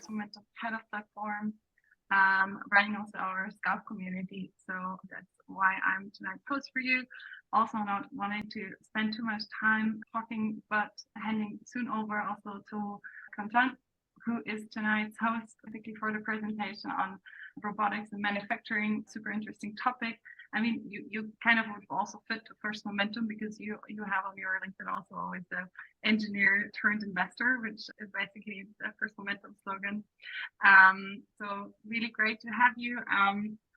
First Momentum head of platform, running also our Scout community. So that's why I'm tonight's host for you. Also not wanting to spend too much time talking, but handing soon over also to Quentin, who is tonight's host, particularly for the presentation on robotics and manufacturing. Super interesting topic. I mean, you kind of would also fit to First Momentum because you have on your LinkedIn also always the engineer turned investor, which is basically the First Momentum slogan. So really great to have you.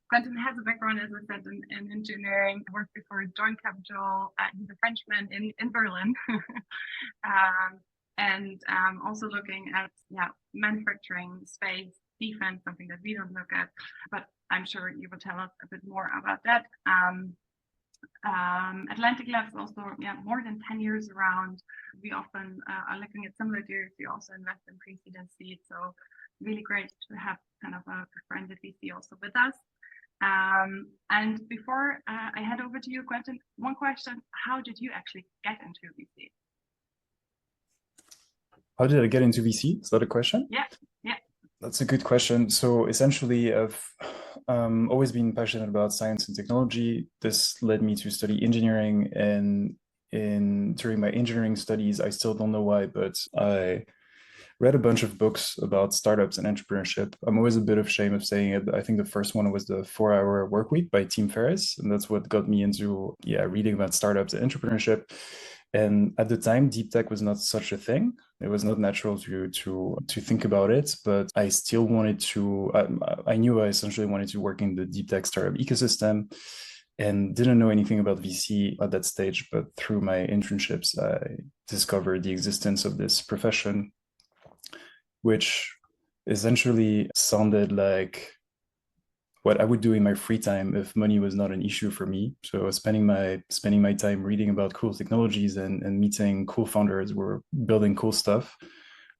Quentin has a background, as I said, in engineering, worked before Joint Capital. He's a Frenchman in Berlin. And also looking at manufacturing, space, defense, something that we don't look at, but I'm sure you will tell us a bit more about that. Atlantic Labs also more than 10 years around. We often are looking at similar deals. We also invest in pre-seed and seed, so really great to have kind of a friend at VC also with us. And before I head over to you, Quentin, one question: how did you actually get into VC? How did I get into VC? Is that a question? Yeah. That's a good question. So essentially, I've always been passionate about science and technology. This led me to study engineering, and during my engineering studies, I still don't know why, but I read a bunch of books about startups and entrepreneurship. I'm always a bit ashamed of saying it, but I think the first one was the 4-Hour Workweek by Tim Ferriss, and that's what got me into reading about startups and entrepreneurship. And at the time, deep tech was not such a thing. It was not natural to think about it, but I still wanted to. I knew I essentially wanted to work in the deep tech startup ecosystem, and didn't know anything about VC at that stage. But through my internships, I discovered the existence of this profession, which essentially sounded like what I would do in my free time if money was not an issue for me. So spending my time reading about cool technologies and meeting cool founders who were building cool stuff.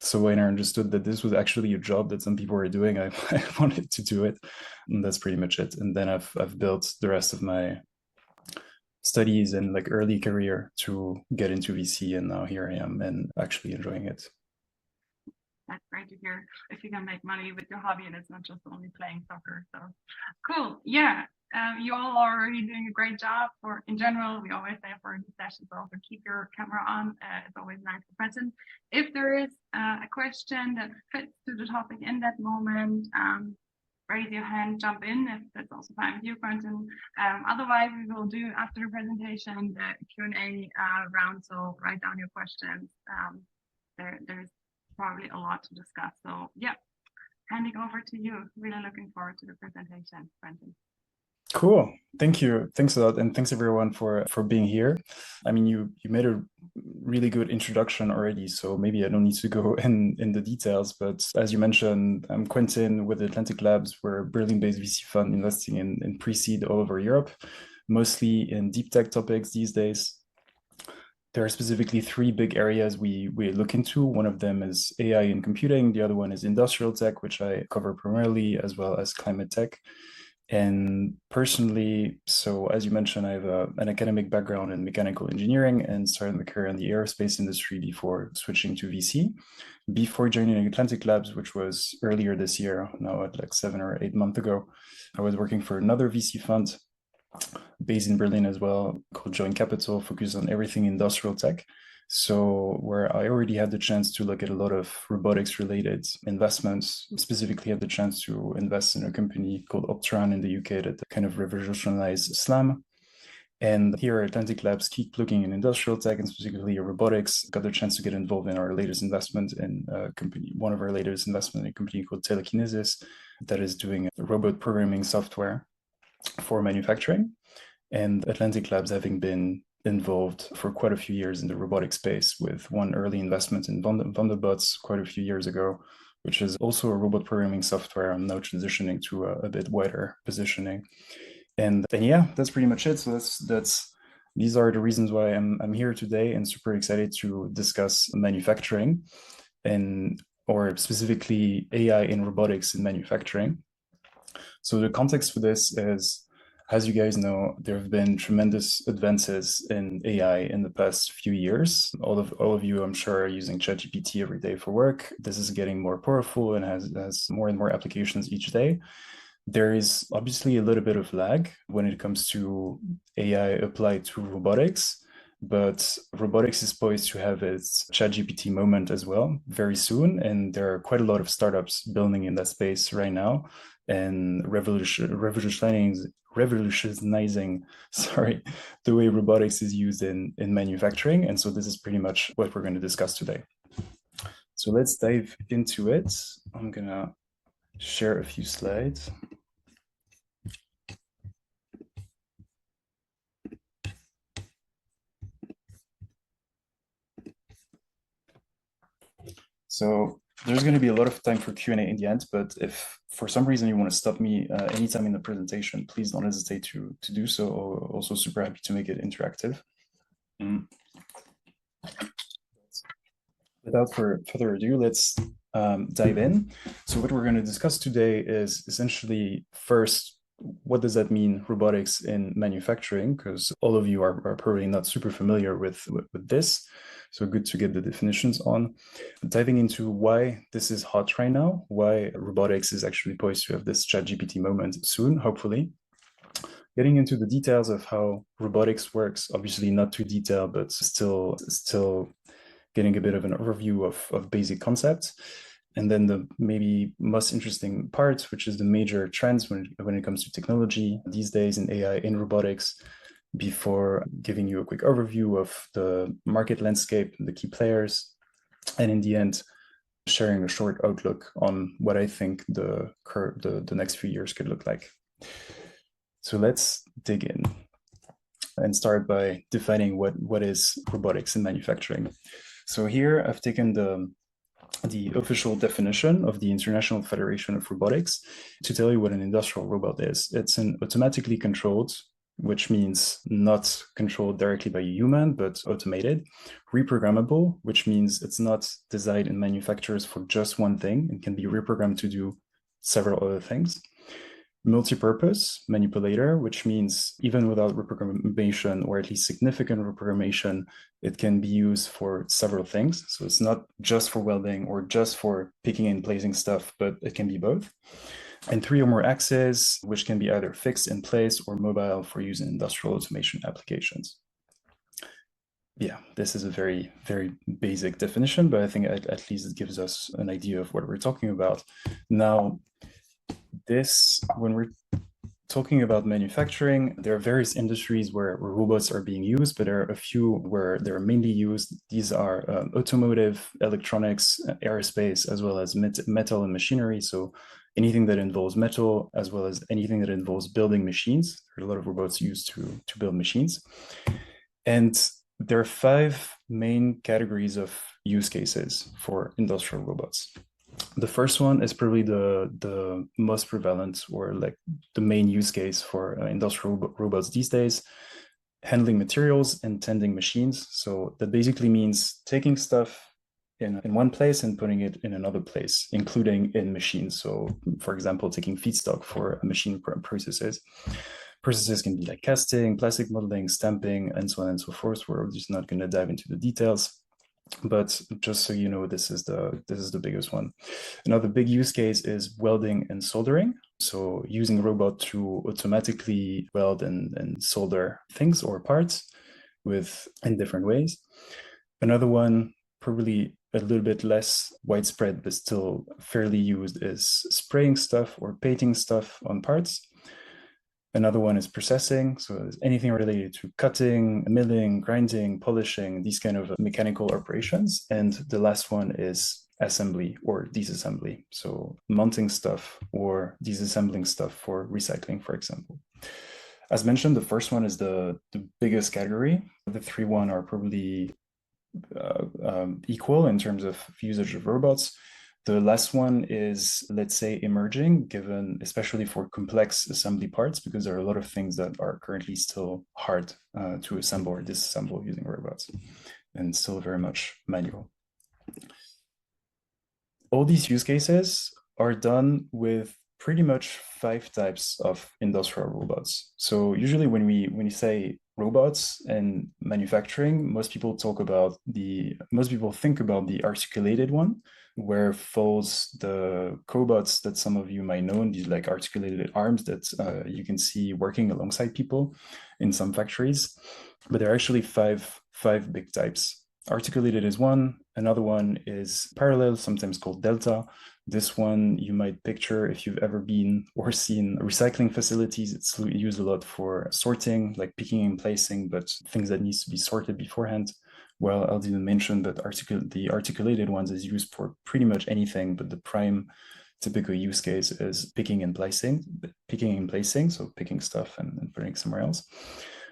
So when I understood that this was actually a job that some people were doing, I wanted to do it. And that's pretty much it. And then I've built the rest of my studies and like early career to get into VC, and now here I am and actually enjoying it. That's great to hear. If you can make money with your hobby and it's not just only playing soccer. So cool. Yeah. You all are already doing a great job. In general, we always say for these sessions also keep your camera on. It's always nice to present. If there is a question that fits to the topic in that moment, raise your hand, jump in if that's also fine with you, Quentin. Otherwise, we will do after the presentation the Q&A round. So write down your questions. There's probably a lot to discuss. So handing over to you. Really looking forward to the presentation, Quentin. Cool. Thank you. Thanks a lot. And thanks everyone for being here. I mean, you made a really good introduction already, so maybe I don't need to go in the details, but as you mentioned, I'm Quentin with Atlantic Labs. We're a Berlin-based VC fund investing in pre-seed all over Europe, mostly in deep tech topics these days. There are specifically 3 big areas we look into. One of them is AI and computing. The other one is industrial tech, which I cover primarily, as well as climate tech. And personally, so as you mentioned, I have an academic background in mechanical engineering and started my career in the aerospace industry before switching to VC. Before joining Atlantic Labs, which was earlier this year, now at like 7 or 8 months ago, I was working for another VC fund based in Berlin as well, called Joint Capital, focused on everything industrial tech. So where I already had the chance to look at a lot of robotics related investments, specifically had the chance to invest in a company called Optron in the UK that kind of revolutionized SLAM. And here at Atlantic Labs, keep looking in industrial tech and specifically robotics. Got the chance to get involved in our latest investment in a company, one of our latest investment in a company called Telekinesis that is doing robot programming software for manufacturing. And Atlantic Labs having been involved for quite a few years in the robotic space with one early investment in Wonderbots quite a few years ago, which is also a robot programming software. I'm now transitioning to a bit wider positioning. And that's pretty much it. So these are the reasons why I'm here today and super excited to discuss manufacturing or specifically AI in robotics in manufacturing. So the context for this is As you guys know, there have been tremendous advances in AI in the past few years. All of you, I'm sure, are using ChatGPT every day for work. This is getting more powerful and has more and more applications each day. There is obviously a little bit of lag when it comes to AI applied to robotics, but robotics is poised to have its ChatGPT moment as well very soon. And there are quite a lot of startups building in that space right now and revolutionizing the way robotics is used in manufacturing. And so this is pretty much what we're going to discuss today. So let's dive into it. I'm gonna share a few slides. So there's going to be a lot of time for Q&A in the end, but if for some reason you want to stop me anytime in the presentation, please don't hesitate to do so. Also super happy to make it interactive. Without further ado, let's dive in. So what we're going to discuss today is essentially first, what does that mean, robotics in manufacturing? Because all of you are probably not super familiar with this. So good to get the definitions on. Diving into why this is hot right now, why robotics is actually poised to have this ChatGPT moment soon, hopefully. Getting into the details of how robotics works, obviously not too detailed, but still getting a bit of an overview of basic concepts. And then the maybe most interesting part, which is the major trends when it comes to technology these days in AI, in robotics, before giving you a quick overview of the market landscape, the key players, and in the end, sharing a short outlook on what I think the next few years could look like. So let's dig in and start by defining what is robotics in manufacturing. So here I've taken the official definition of the International Federation of Robotics to tell you what an industrial robot is. It's an automatically controlled, which means not controlled directly by a human, but automated. Reprogrammable, which means it's not designed and manufactured for just one thing and can be reprogrammed to do several other things. Multi-purpose manipulator, which means even without reprogrammation or at least significant reprogrammation, it can be used for several things. So it's not just for welding or just for picking and placing stuff, but it can be both. And 3 or more axes, which can be either fixed in place or mobile for use in industrial automation applications. Yeah, this is a very, very basic definition, but I think at least it gives us an idea of what we're talking about. Now, when we're talking about manufacturing, there are various industries where robots are being used, but there are a few where they're mainly used. These are automotive, electronics, aerospace, as well as metal and machinery. So anything that involves metal, as well as anything that involves building machines. There are a lot of robots used to build machines. And there are 5 main categories of use cases for industrial robots. The first one is probably the most prevalent or like the main use case for industrial robots these days, handling materials and tending machines. So that basically means taking stuff in one place and putting it in another place, including in machines. So for example, taking feedstock for machine processes. Processes can be like casting, plastic modeling, stamping, and so on and so forth. We're just not going to dive into the details. But just so you know, this is the biggest one. Another big use case is welding and soldering. So using a robot to automatically weld and solder things or parts in different ways. Another one, probably a little bit less widespread, but still fairly used, is spraying stuff or painting stuff on parts. Another one is processing. So anything related to cutting, milling, grinding, polishing, these kind of mechanical operations. And the last one is assembly or disassembly. So mounting stuff or disassembling stuff for recycling, for example. As mentioned, the first one is the biggest category. The 3 are probably equal in terms of usage of robots. The last one is, let's say, emerging, given especially for complex assembly parts, because there are a lot of things that are currently still hard to assemble or disassemble using robots and still very much manual. All these use cases are done with pretty much 5 types of industrial robots. So usually when we say robots and manufacturing, most people think about the articulated one, where falls the cobots that some of you might know, these like articulated arms that you can see working alongside people in some factories. But there are actually five big types. Articulated is one. Another one is parallel, sometimes called delta. This one you might picture if you've ever been or seen recycling facilities. It's used a lot for sorting, like picking and placing, but things that needs to be sorted beforehand. Well, I'll didn't mention that the articulated ones is used for pretty much anything, but the prime typical use case is picking and placing, so picking stuff and putting it somewhere else.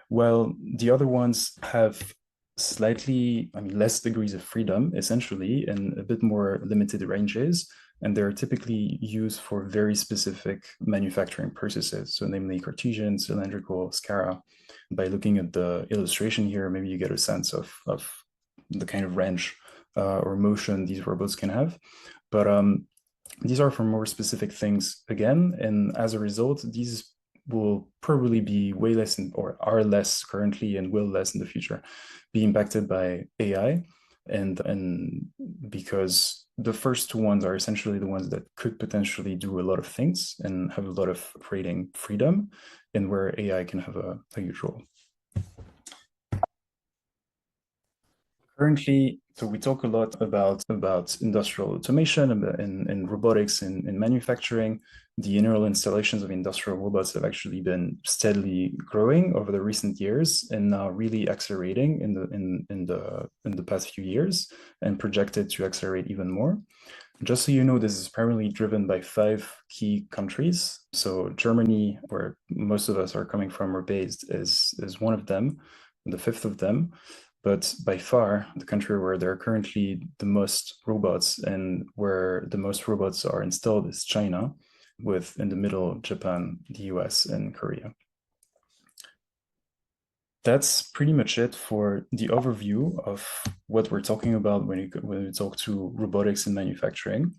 Well, the other ones have slightly, less degrees of freedom, essentially, and a bit more limited ranges. And they're typically used for very specific manufacturing processes. So namely Cartesian, cylindrical, SCARA. By looking at the illustration here, maybe you get a sense of the kind of range or motion these robots can have. But these are for more specific things again. And as a result, these will probably be way less or are less currently and will less in the future be impacted by AI. And because the first two ones are essentially the ones that could potentially do a lot of things and have a lot of operating freedom, and where AI can have a huge role. Currently, so we talk a lot about industrial automation and robotics in manufacturing. The general installations of industrial robots have actually been steadily growing over the recent years and now really accelerating in the past few years and projected to accelerate even more. Just so you know, this is primarily driven by 5 key countries. So Germany, where most of us are coming from or based, is one of them, the 5th of them. But by far, the country where there are currently the most robots and where the most robots are installed is China, with in the middle, Japan, the US, and Korea. That's pretty much it for the overview of what we're talking about when we talk to robotics and manufacturing.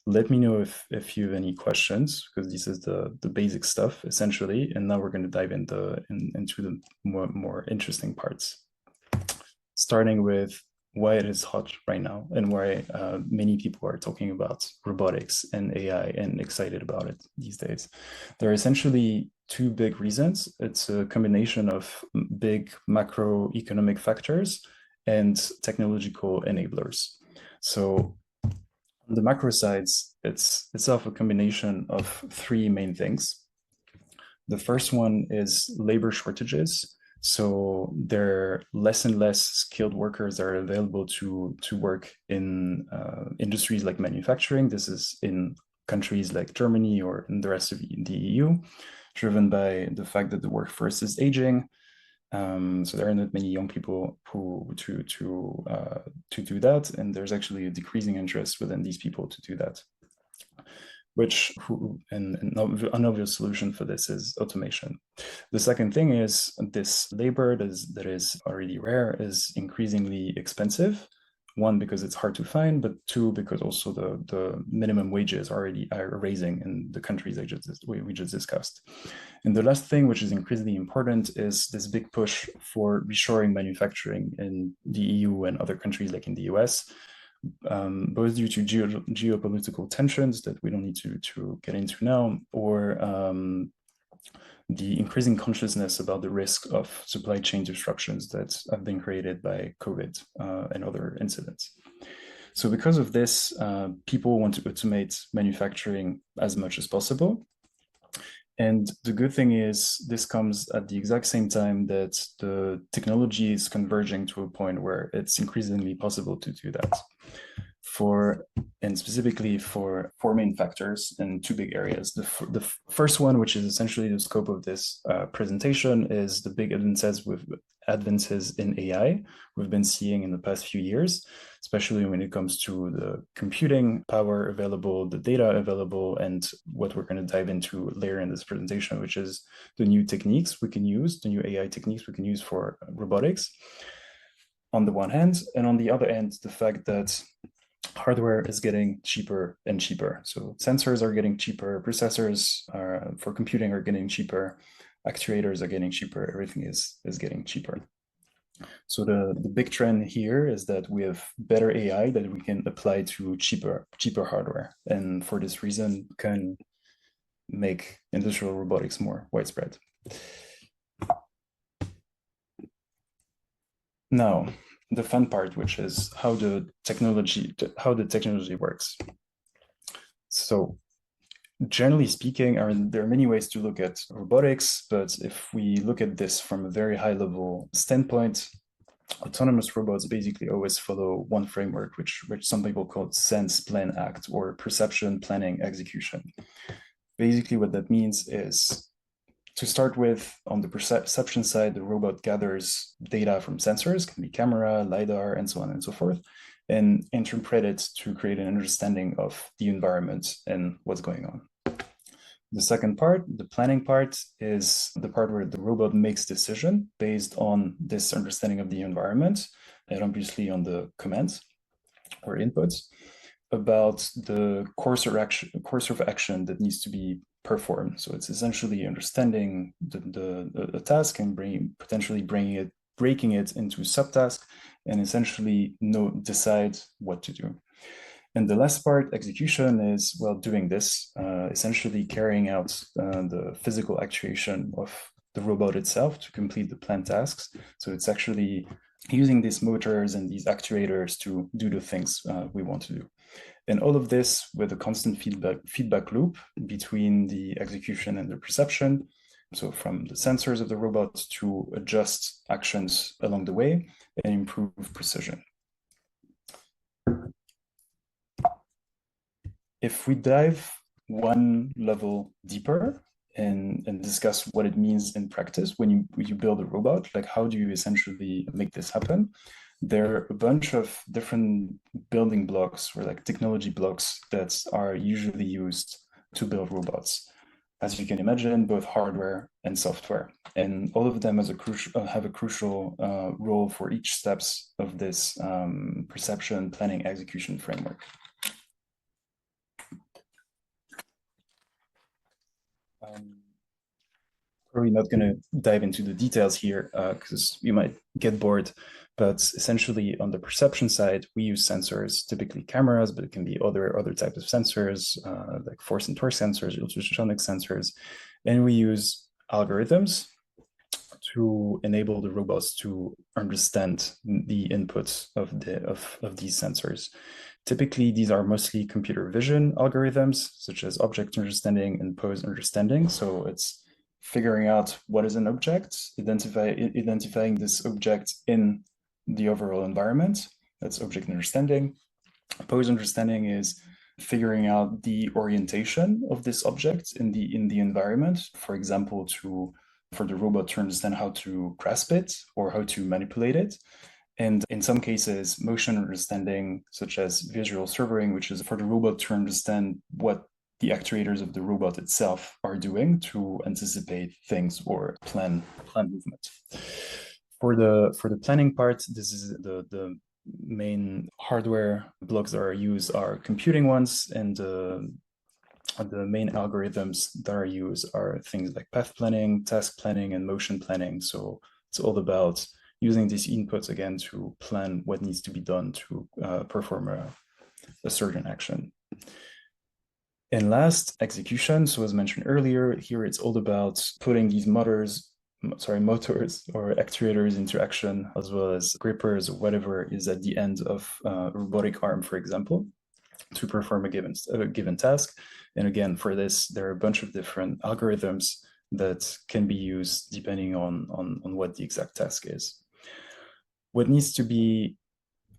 Let me know if you have any questions, because this is the basic stuff, essentially. And now we're going to dive into the more interesting parts. Starting with why it is hot right now and why many people are talking about robotics and AI and excited about it these days. There are essentially 2 big reasons. It's a combination of big macroeconomic factors and technological enablers. So on the macro sides, it's itself a combination of 3 main things. The first one is labor shortages. So there are less and less skilled workers that are available to work in industries like manufacturing. This is in countries like Germany or in the rest of the EU, driven by the fact that the workforce is aging. So there are not many young people who to do that, and there's actually a decreasing interest within these people to do that. An obvious solution for this is automation. The second thing is this labor that is already rare is increasingly expensive. 1, because it's hard to find, but 2, because also the minimum wages already are raising in the countries we just discussed. And the last thing, which is increasingly important, is this big push for reshoring manufacturing in the EU and other countries like in the US. Both due to geopolitical tensions that we don't need to get into now, or the increasing consciousness about the risk of supply chain disruptions that have been created by COVID and other incidents. So because of this, people want to automate manufacturing as much as possible. And the good thing is this comes at the exact same time that the technology is converging to a point where it's increasingly possible to do that. And specifically for 4 main factors in 2 big areas. The first one, which is essentially the scope of this presentation, is the big advances in AI we've been seeing in the past few years, especially when it comes to the computing power available, the data available, and what we're going to dive into later in this presentation, which is the new techniques we can use, the new AI techniques we can use for robotics on the one hand, and on the other hand, the fact that hardware is getting cheaper and cheaper. So sensors are getting cheaper, processors for computing are getting cheaper, actuators are getting cheaper, everything is getting cheaper. So the big trend here is that we have better AI that we can apply to cheaper hardware. And for this reason, can make industrial robotics more widespread. Now, the fun part, which is how the technology works. So generally speaking, there are many ways to look at robotics, but if we look at this from a very high level standpoint, autonomous robots basically always follow one framework, which some people call sense, plan, act, or perception, planning, execution. Basically, what that means is, to start with, on the perception side, the robot gathers data from sensors, can be camera, LiDAR, and so on and so forth, and interpret it to create an understanding of the environment and what's going on. The second part, the planning part, is the part where the robot makes decision based on this understanding of the environment, and obviously on the commands or inputs about the course of action that needs to be performed. So it's essentially understanding the task and potentially breaking it into subtasks, and essentially decide what to do. And the last part, execution, is, well, doing this, essentially carrying out the physical actuation of the robot itself to complete the planned tasks. So it's actually using these motors and these actuators to do the things we want to do. And all of this with a constant feedback loop between the execution and the perception. So from the sensors of the robot to adjust actions along the way and improve precision. If we dive one level deeper and discuss what it means in practice when you build a robot, like how do you essentially make this happen? There are a bunch of different building blocks, or like technology blocks, that are usually used to build robots. As you can imagine, both hardware and software, and all of them have a crucial role for each steps of this perception, planning, execution framework. Probably not going to dive into the details here because you might get bored, but essentially on the perception side, we use sensors, typically cameras, but it can be other types of sensors, like force and torque sensors, ultrasonic sensors, and we use algorithms to enable the robots to understand the inputs of these sensors. Typically, these are mostly computer vision algorithms, such as object understanding and pose understanding. So it's figuring out what is an object, identifying this object in the overall environment. That's object understanding. Pose understanding is figuring out the orientation of this object in the environment. For example, for the robot to understand how to grasp it or how to manipulate it. And in some cases, motion understanding, such as visual servoing, which is for the robot to understand what the actuators of the robot itself are doing to anticipate things or plan movement. For the planning part, this is the main hardware blocks that are used are computing ones, and the main algorithms that are used are things like path planning, task planning, and motion planning. So it's all about using these inputs again to plan what needs to be done to perform a certain action. And last, execution. So as mentioned earlier, here it's all about putting these motors or actuators into action, as well as grippers or whatever is at the end of a robotic arm, for example, to perform a given task. And again, for this, there are a bunch of different algorithms that can be used depending on what the exact task is. What needs to be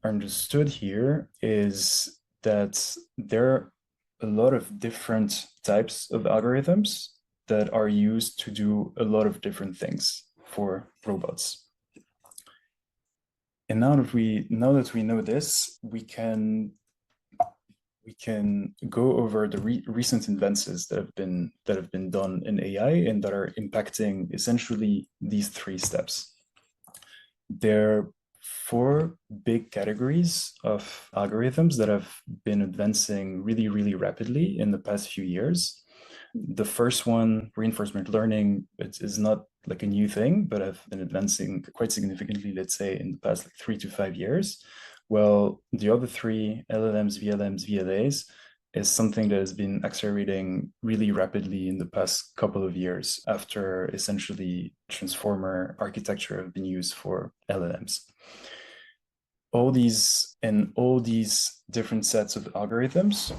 understood here is that there are a lot of different types of algorithms that are used to do a lot of different things for robots. And now that we know this, we can go over the recent advances that have been done in AI and that are impacting essentially these three steps. They're four big categories of algorithms that have been advancing really, really rapidly in the past few years. The first one, reinforcement learning, it is not like a new thing, but have been advancing quite significantly, let's say, in the past like 3 to 5 years. Well, the other three, LLMs, VLMs, VLAs, is something that has been accelerating really rapidly in the past couple of years after essentially transformer architecture have been used for LLMs. All these different sets of algorithms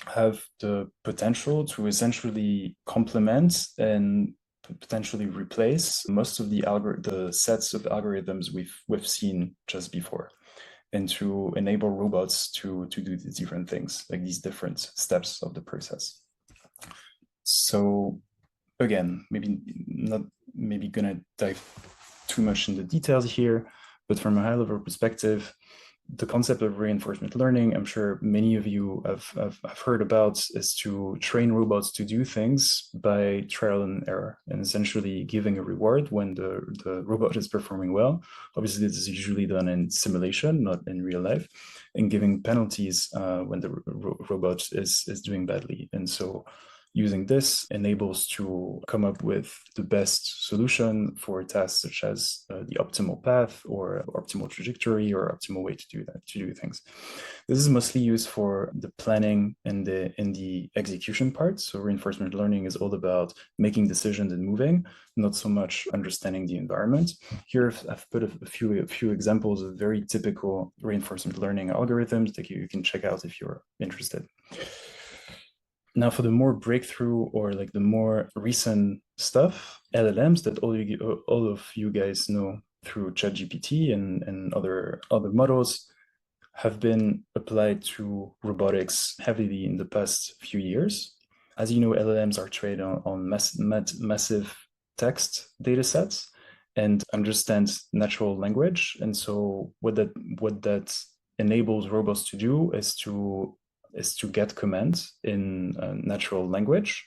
have the potential to essentially complement and potentially replace most of the sets of algorithms we've seen just before, and to enable robots to do these different things, like these different steps of the process. So again, maybe gonna dive too much into details here, but from a high level perspective, the concept of reinforcement learning, I'm sure many of you have heard about, is to train robots to do things by trial and error, and essentially giving a reward when the robot is performing well. Obviously, this is usually done in simulation, not in real life, and giving penalties when the robot is doing badly. And so using this enables to come up with the best solution for tasks such as the optimal path or optimal trajectory or optimal way to do things. This is mostly used for the planning and the execution part. So reinforcement learning is all about making decisions and moving, not so much understanding the environment. Here I've put a few examples of very typical reinforcement learning algorithms that you can check out if you're interested. Now, for the more breakthrough or like the more recent stuff, LLMs that all of you guys know through ChatGPT and other models have been applied to robotics heavily in the past few years. As you know, LLMs are trained on massive text data sets and understand natural language. And so what that enables robots to do is to get commands in natural language,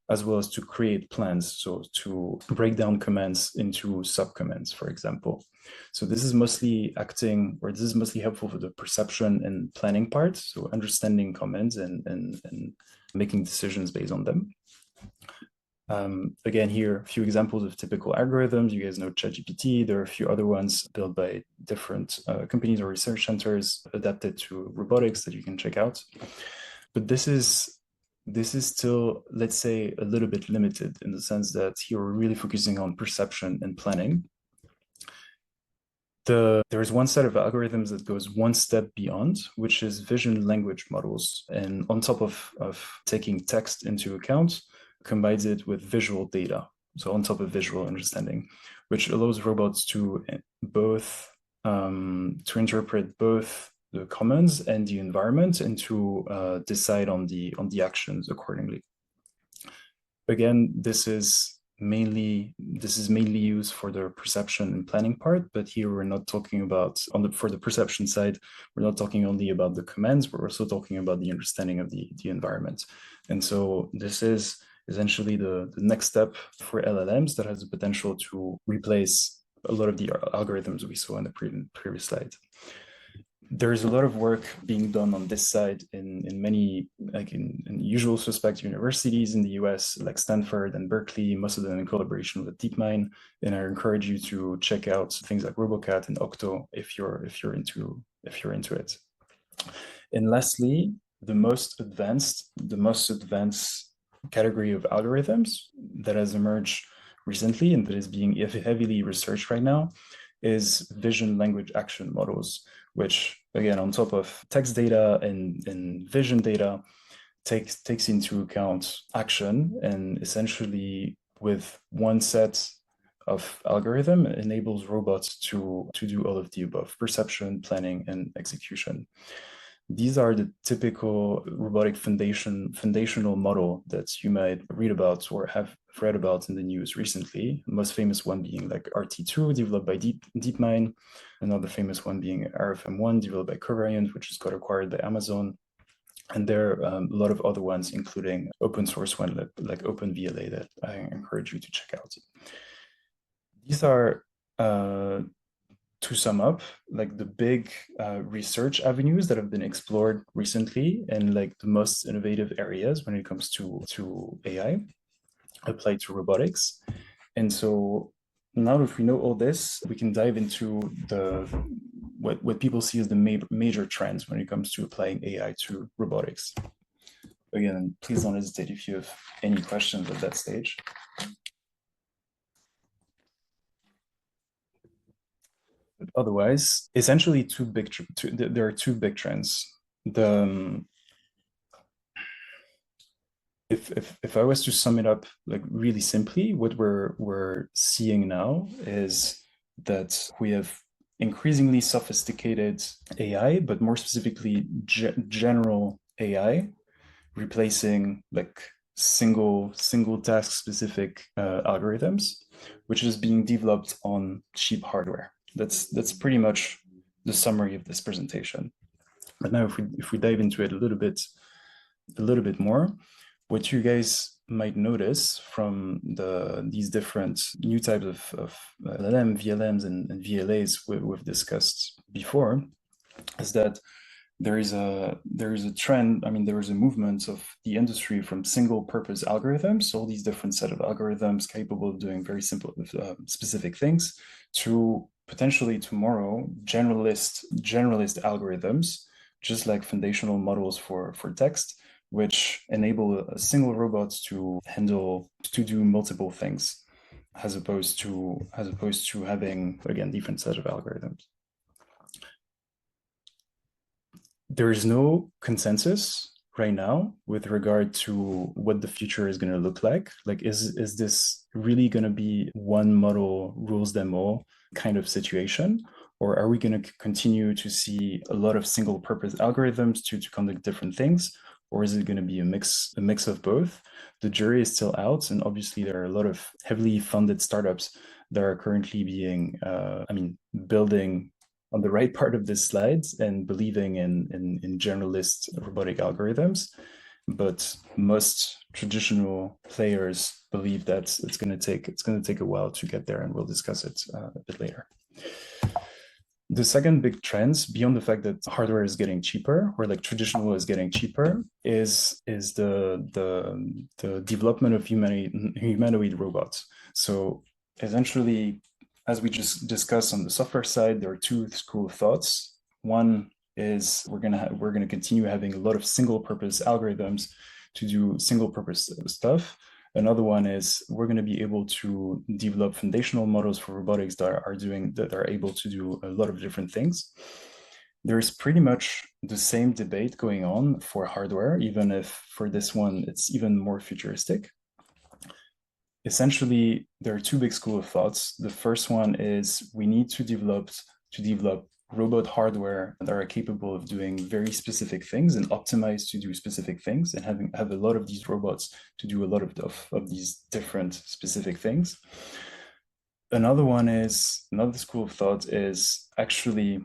as well as to create plans, so to break down commands into subcommands, for example. So this is mostly helpful for the perception and planning part, so understanding commands and making decisions based on them. Again, here, a few examples of typical algorithms. You guys know ChatGPT. There are a few other ones built by different companies or research centers adapted to robotics that you can check out. But this is still, let's say, a little bit limited in the sense that here we're really focusing on perception and planning. There is one set of algorithms that goes one step beyond, which is vision language models. And on top of taking text into account, combines it with visual data, so on top of visual understanding, which allows robots to both to interpret both the commands and the environment and to decide on the actions accordingly. Again, this is mainly used for the perception and planning part, but here we're not talking about for the perception side, we're not talking only about the commands, we're also talking about the understanding of the environment. And so this is essentially the next step for LLMs that has the potential to replace a lot of the algorithms we saw in the previous slide. There's a lot of work being done on this side in many, like in usual suspect universities in the US, like Stanford and Berkeley, most of them in collaboration with DeepMind. And I encourage you to check out things like RoboCat and Octo if you're into it. And lastly, the most advanced category of algorithms that has emerged recently and that is being heavily researched right now is vision language action models, which again, on top of text data and vision data, takes into account action, and essentially with one set of algorithm enables robots to do all of the above: perception, planning, and execution. These are the typical robotic foundational model that you might read about or have read about in the news recently. The most famous one being like RT2, developed by DeepMind. Another famous one being RFM1, developed by Covariant, which just got acquired by Amazon. And there are a lot of other ones, including open source one like OpenVLA that I encourage you to check out. These are to sum up, like the big research avenues that have been explored recently and like the most innovative areas when it comes to AI applied to robotics. And so now that we know all this, we can dive into the what people see as the major trends when it comes to applying AI to robotics. Again, please don't hesitate if you have any questions at that stage. But otherwise, essentially there are two big trends. If I was to sum it up like really simply, what we're seeing now is that we have increasingly sophisticated AI, but more specifically general AI, replacing like single task specific algorithms, which is being developed on cheap hardware. That's pretty much the summary of this presentation. But now if we dive into it a little bit more, what you guys might notice from these different new types of LLM, VLMs, and VLAs we've discussed before is that there is a trend. I mean, there is a movement of the industry from single purpose algorithms, all these different set of algorithms capable of doing very simple specific things, to potentially tomorrow generalist algorithms, just like foundational models for text, which enable a single robot to do multiple things, as opposed to having, again, different set of algorithms. There is no consensus right now with regard to what the future is going to look like. Like, is this really going to be one model rules them all kind of situation? Or are we going to continue to see a lot of single purpose algorithms to conduct different things? Or is it going to be a mix of both? The jury is still out. And obviously there are a lot of heavily funded startups that are currently being, building on the right part of this slide and believing in generalist robotic algorithms. But most traditional players believe that it's going to take a while to get there, and we'll discuss it a bit later. The second big trend, beyond the fact that hardware is getting cheaper, or like traditional is getting cheaper, is the development of humanoid robots. So essentially, as we just discussed on the software side, there are two school of thoughts. One is we're gonna continue having a lot of single purpose algorithms to do single purpose stuff. Another one is we're going to be able to develop foundational models for robotics that are able to do a lot of different things. There's pretty much the same debate going on for hardware, even if for this one it's even more futuristic. Essentially, there are two big schools of thoughts. The first one is we need to develop robot hardware that are capable of doing very specific things and optimized to do specific things, and have a lot of these robots to do a lot of these different specific things. Another school of thought is actually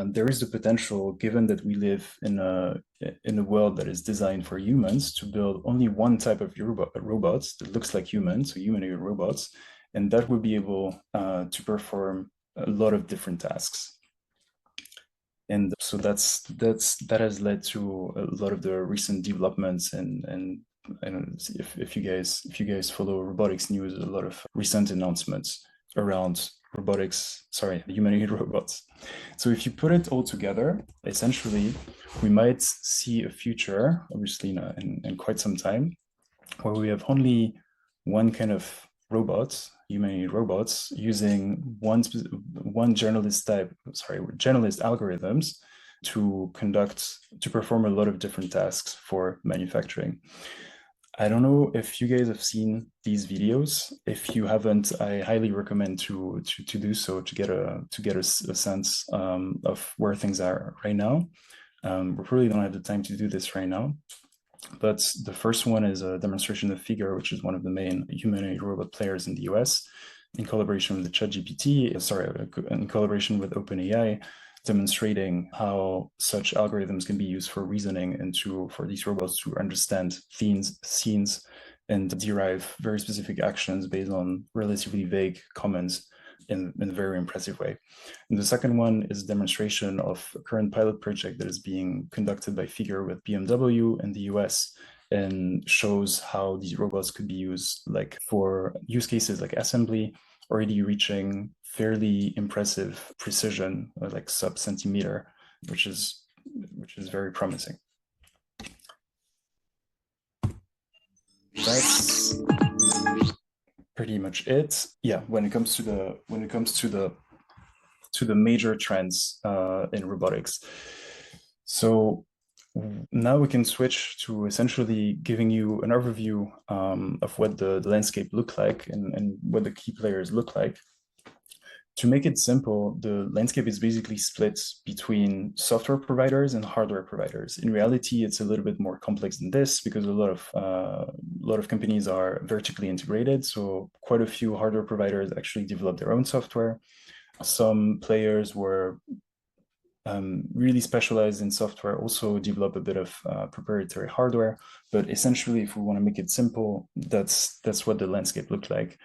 there is the potential, given that we live in a world that is designed for humans, to build only one type of robots that looks like humans, so humanoid robots, and that would be able to perform a lot of different tasks. And so that has led to a lot of the recent developments, and if you guys follow robotics news, a lot of recent announcements around humanoid robots. So if you put it all together, essentially, we might see a future, obviously in quite some time, where we have only one kind of robots, humanoid robots, using one generalist algorithms to perform a lot of different tasks for manufacturing. I don't know if you guys have seen these videos. If you haven't, I highly recommend to do so, to get a sense of where things are right now. We probably don't have the time to do this right now, but the first one is a demonstration of Figure, which is one of the main humanoid robot players in the US, in collaboration with the in collaboration with OpenAI, demonstrating how such algorithms can be used for reasoning and for these robots to understand scenes and derive very specific actions based on relatively vague commands in a very impressive way. And the second one is a demonstration of a current pilot project that is being conducted by Figure with BMW in the US, and shows how these robots could be used like for use cases like assembly, already reaching fairly impressive precision, like sub-centimeter, which is very promising. That's pretty much it. Yeah, when it comes to the major trends in robotics. So now we can switch to essentially giving you an overview of what the landscape look like and what the key players look like. To make it simple, the landscape is basically split between software providers and hardware providers. In reality, it's a little bit more complex than this because a lot of companies are vertically integrated. So quite a few hardware providers actually develop their own software. Some players were really specialized in software, also develop a bit of proprietary hardware. But essentially, if we want to make it simple, that's what the landscape looked like.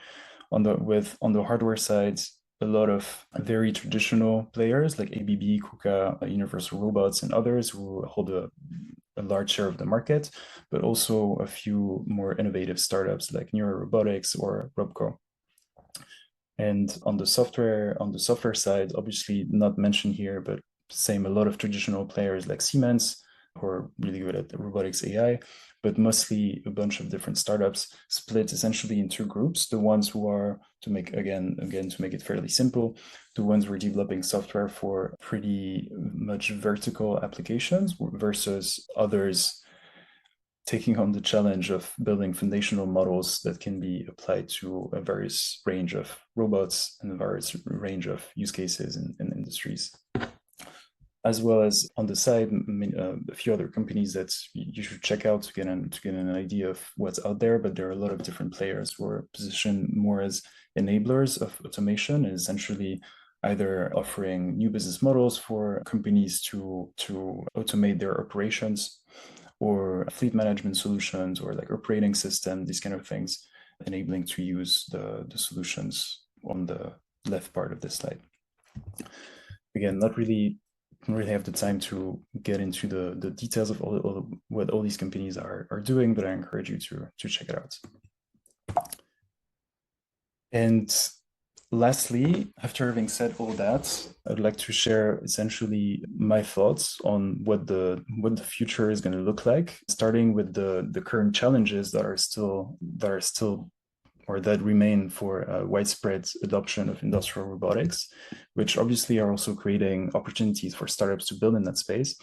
On the hardware side, a lot of very traditional players like ABB, KUKA, Universal Robots, and others who hold a large share of the market, but also a few more innovative startups like Neuro Robotics or Robco. And on the software side, obviously not mentioned here, but same, a lot of traditional players like Siemens, who are really good at robotics AI, but mostly a bunch of different startups split essentially in two groups. The ones who are, to make it fairly simple, the ones who are developing software for pretty much vertical applications versus others taking on the challenge of building foundational models that can be applied to a various range of robots and a various range of use cases in industries. As well as on the side, a few other companies that you should check out to get an idea of what's out there. But there are a lot of different players who are positioned more as enablers of automation, and essentially either offering new business models for companies to automate their operations, or fleet management solutions, or like operating system, these kind of things, enabling to use the solutions on the left part of this slide. Again, not really have the time to get into the details of what all these companies are doing, but I encourage you to check it out. And lastly, after having said all that, I'd like to share essentially my thoughts on what the future is going to look like, starting with the current challenges that remain for widespread adoption of industrial robotics, which obviously are also creating opportunities for startups to build in that space.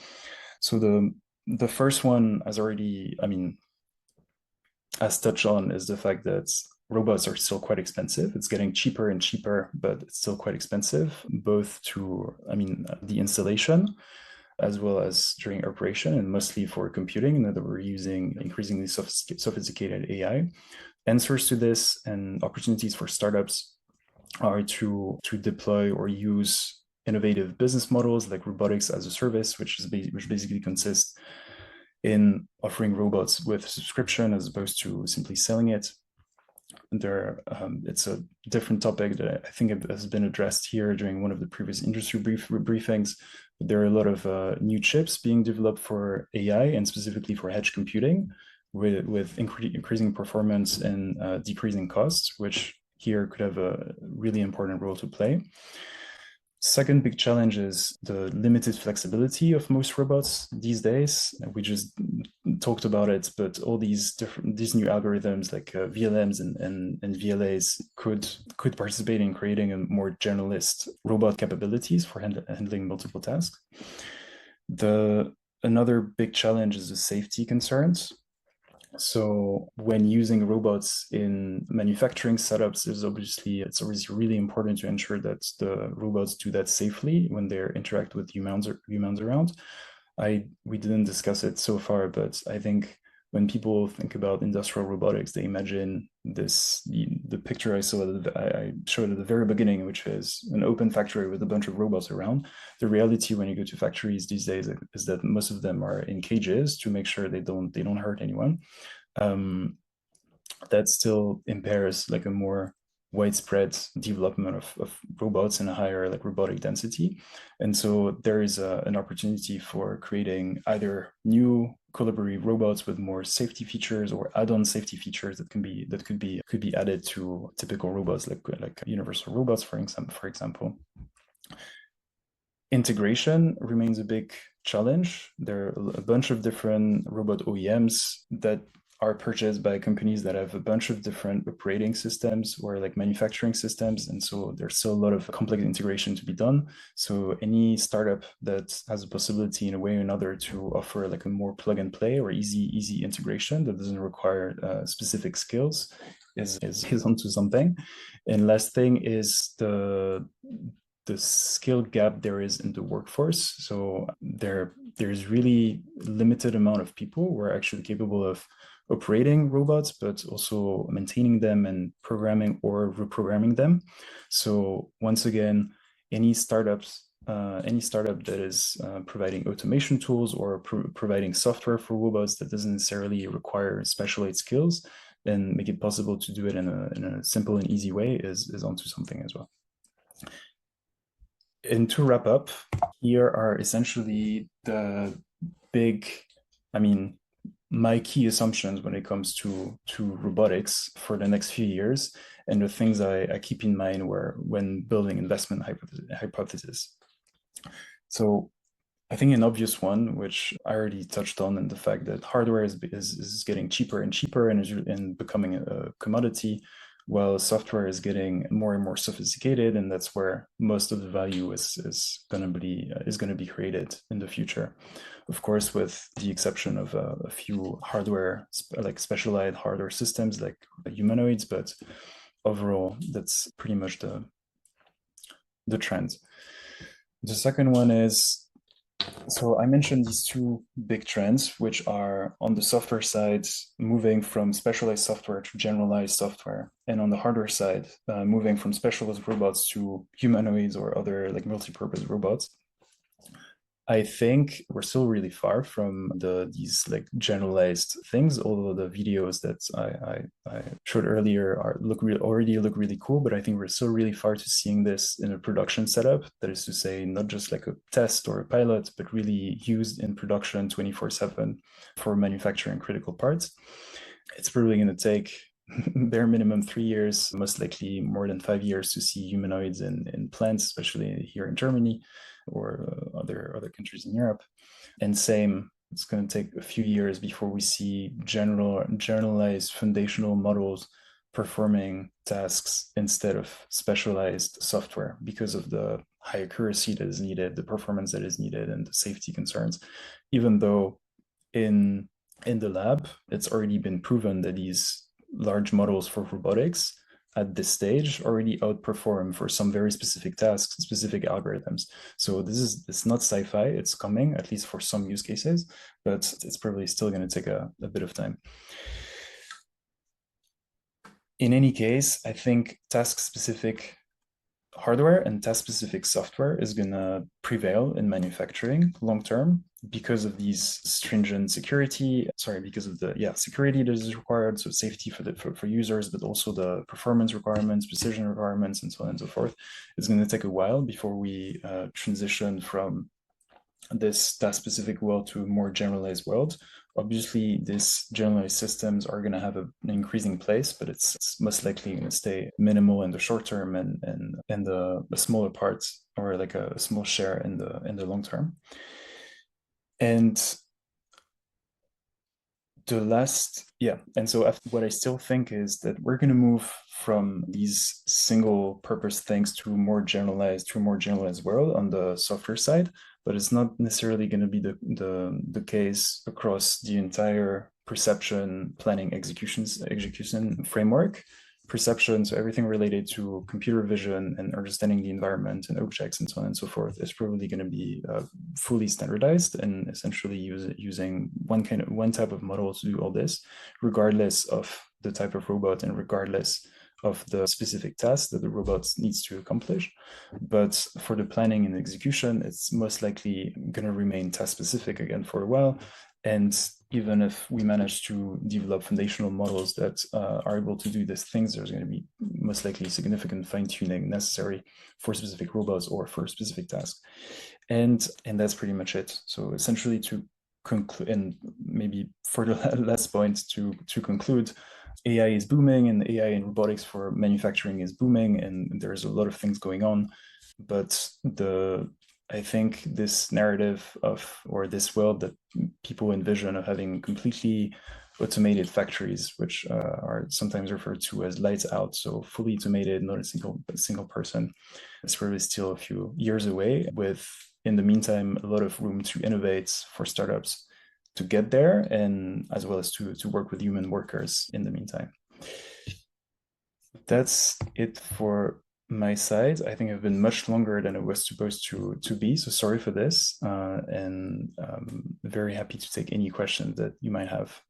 So the first one, as touched on, is the fact that robots are still quite expensive. It's getting cheaper and cheaper, but it's still quite expensive, both to, the installation as well as during operation, and mostly for computing, and that we're using increasingly sophisticated AI. Answers to this and opportunities for startups are to deploy or use innovative business models like robotics as a service, which basically consists in offering robots with subscription as opposed to simply selling it. It's a different topic that I think has been addressed here during one of the previous industry briefings. But there are a lot of new chips being developed for AI and specifically for edge computing, with increasing performance and decreasing costs, which here could have a really important role to play. Second big challenge is the limited flexibility of most robots these days. We just talked about it, but all these new algorithms like VLMs and VLAs could participate in creating a more generalist robot capabilities for handling multiple tasks. Another big challenge is the safety concerns. So when using robots in manufacturing setups, it's always really important to ensure that the robots do that safely when they interact with humans around. We didn't discuss it so far, but I think when people think about industrial robotics, they imagine the picture I showed at the very beginning, which is an open factory with a bunch of robots around. The reality when you go to factories these days is that most of them are in cages to make sure they don't hurt anyone. That still impairs like a more widespread development of robots and a higher like robotic density. And so there is an opportunity for creating either new collaborative robots with more safety features or add-on safety features that could be added to typical robots like universal robots, for example. Integration remains a big challenge. There are a bunch of different robot OEMs that are purchased by companies that have a bunch of different operating systems or like manufacturing systems. And so there's still a lot of complex integration to be done. So any startup that has a possibility in a way or another to offer like a more plug and play or easy integration that doesn't require specific skills is onto something. And last thing is the skill gap there is in the workforce. So there's really limited amount of people who are actually capable of operating robots, but also maintaining them and programming or reprogramming them. So once again, any startup that is providing automation tools or providing software for robots that doesn't necessarily require specialized skills and make it possible to do it in a simple and easy way is onto something as well. And to wrap up, here are essentially the big, my key assumptions when it comes to robotics for the next few years, and the things I keep in mind when building investment hypothesis. So I think an obvious one, which I already touched on, and the fact that hardware is getting cheaper and cheaper and is becoming a commodity, while software is getting more and more sophisticated, and that's where most of the value is going to be created in the future. Of course, with the exception of a few hardware, like specialized hardware systems like humanoids, but overall, that's pretty much the trend. The second one is, so I mentioned these two big trends, which are on the software side, moving from specialized software to generalized software, and on the hardware side, moving from specialized robots to humanoids or other like multi-purpose robots. I think we're still really far from these like generalized things, although the videos that I showed earlier already look really cool, but I think we're still really far to seeing this in a production setup. That is to say, not just like a test or a pilot, but really used in production 24/7 for manufacturing critical parts. It's probably going to take bare minimum 3 years, most likely more than 5 years to see humanoids in plants, especially here in Germany or other countries in Europe. And same, it's going to take a few years before we see generalized foundational models performing tasks instead of specialized software because of the high accuracy that is needed, the performance that is needed, and the safety concerns. Even though in the lab, it's already been proven that these large models for robotics at this stage already outperform for some very specific tasks, specific algorithms. So it's not sci-fi, it's coming, at least for some use cases, but it's probably still going to take a bit of time. In any case, I think task-specific hardware and task-specific software is going to prevail in manufacturing long-term because of these stringent security that is required, so safety for users, but also the performance requirements, precision requirements, and so on and so forth. It's going to take a while before we transition from this task-specific world to a more generalized world. Obviously, these generalized systems are going to have an increasing place, but it's most likely going to stay minimal in the short term and the smaller parts, or like a small share in the long term. And so what I still think is that we're going to move from these single purpose things to a more generalized world on the software side, but it's not necessarily going to be the case across the entire perception, planning, execution framework. Perception, so everything related to computer vision and understanding the environment and objects and so on and so forth, is probably going to be fully standardized and essentially using one type of model to do all this, regardless of the type of robot and regardless of the specific task that the robot needs to accomplish. But for the planning and execution, it's most likely going to remain task specific again for a while. And even if we manage to develop foundational models that are able to do these things, there's going to be most likely significant fine-tuning necessary for specific robots or for specific tasks. And that's pretty much it. So essentially, to conclude, and maybe for the last point, to conclude, AI is booming, and AI in robotics for manufacturing is booming, and there's a lot of things going on. But I think this narrative of, or this world that people envision of having completely automated factories, which are sometimes referred to as lights out, so fully automated, not a single person, it's probably still a few years away, with, in the meantime, a lot of room to innovate for startups to get there, and as well as to work with human workers in the meantime. That's it for my side. I think I've been much longer than I was supposed to be, so sorry for this, and very happy to take any questions that you might have.